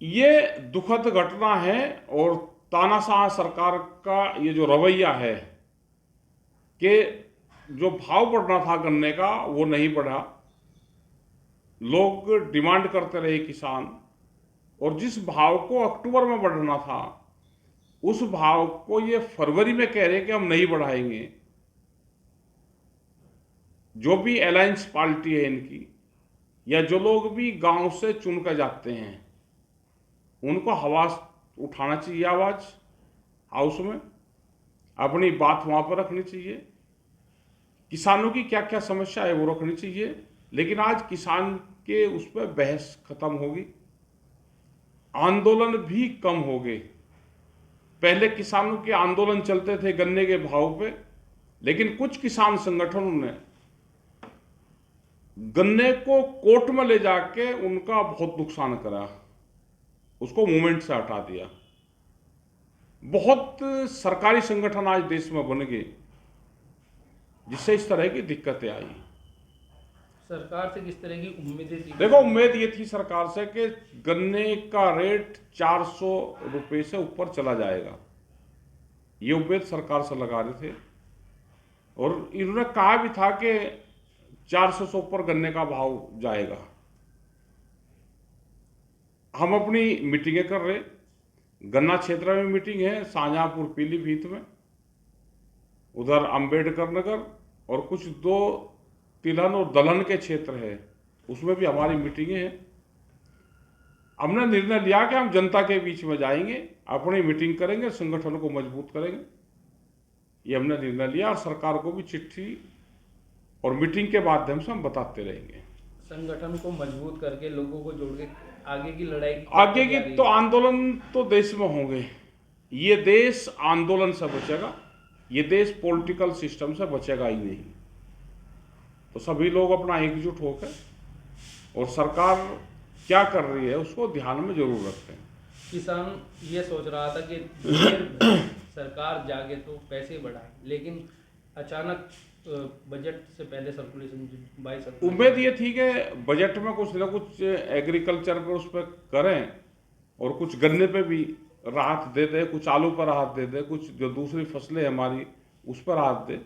ये दुखद घटना है और तानाशाह सरकार का ये जो रवैया है कि जो भाव बढ़ना था गन्ने का वो नहीं बढ़ा, लोग डिमांड करते रहे किसान, और जिस भाव को अक्टूबर में बढ़ना था उस भाव को ये फरवरी में कह रहे कि हम नहीं बढ़ाएंगे। जो भी अलायंस पार्टी है इनकी, या जो लोग भी गांव से चुन कर जाते हैं, उनको आवाज उठाना चाहिए, आवाज हाउस में अपनी बात वहां पर रखनी चाहिए। किसानों की क्या क्या समस्या है वो रखनी चाहिए, लेकिन आज किसान के उस पर बहस खत्म होगी, आंदोलन भी कम हो गए। पहले किसानों के आंदोलन चलते थे गन्ने के भाव पे, लेकिन कुछ किसान संगठनों ने गन्ने को कोर्ट में ले जाके उनका बहुत नुकसान करा, उसको मूवमेंट से हटा दिया। बहुत सरकारी संगठन आज देश में बन गए जिससे इस तरह की दिक्कतें आई। सरकार से किस तरह की उम्मीदें थी? देखो, उम्मीद ये थी सरकार से कि गन्ने का रेट 400 रुपये से ऊपर चला जाएगा, ये उम्मीद सरकार से लगा रहे थे, और इन्होंने कहा भी था कि 400 से ऊपर गन्ने का भाव जाएगा। हम अपनी मीटिंगें कर रहे, गन्ना क्षेत्र में मीटिंग है शाहजहांपुर पीलीभीत में, उधर अंबेडकर नगर, और कुछ 2 तिलहन और दलहन के क्षेत्र है उसमें भी हमारी मीटिंगें हैं। हमने निर्णय लिया कि हम जनता के बीच में जाएंगे, अपनी मीटिंग करेंगे, संगठन को मजबूत करेंगे, ये हमने निर्णय लिया, और सरकार को भी चिट्ठी और मीटिंग के माध्यम से हम बताते रहेंगे। संगठन को मजबूत करके लोगों को जोड़ के आगे की लड़ाई आगे की तो आंदोलन तो देश में होंगे, ये देश आंदोलन से बचेगा, ये देश पॉलिटिकल सिस्टम से बचेगा ही नहीं। तो सभी लोग अपना एकजुट होकर, और सरकार क्या कर रही है उसको ध्यान में जरूर रखें। किसान ये सोच रहा था कि सरकार जागे तो पैसे बढ़ाए, लेकिन अचानक बजट से पहले सर्कुलेशन 22 अक्टूबर उम्मीद ये थी कि बजट में कुछ ना कुछ एग्रीकल्चर पर उस पर करें, और कुछ गन्ने पे भी राहत दे दे, कुछ आलू पर राहत दे दे, कुछ जो दूसरी फसलें हमारी उस पर राहत दे,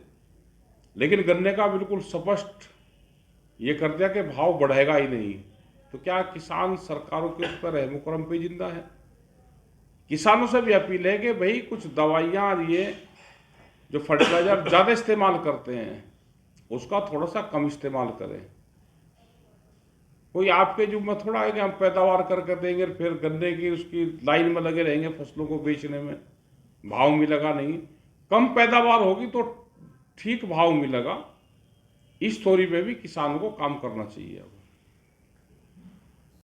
लेकिन गन्ने का बिल्कुल स्पष्ट ये कर दिया कि भाव बढ़ेगा ही नहीं। तो क्या किसान सरकारों के उस पर रहम करम पे जिंदा है? किसानों से भी अपील है कि भाई कुछ दवाइयाँ और ये जो फर्टिलाइजर ज़्यादा इस्तेमाल करते हैं उसका थोड़ा सा कम इस्तेमाल करें। कोई आपके जो में थोड़ा है कि हम पैदावार करके देंगे, फिर गन्ने की उसकी लाइन में लगे रहेंगे फसलों को बेचने में, भाव मिलेगा नहीं। कम पैदावार होगी तो ठीक भाव मिलेगा, इस थोड़ी पे भी किसानों को काम करना चाहिए। अब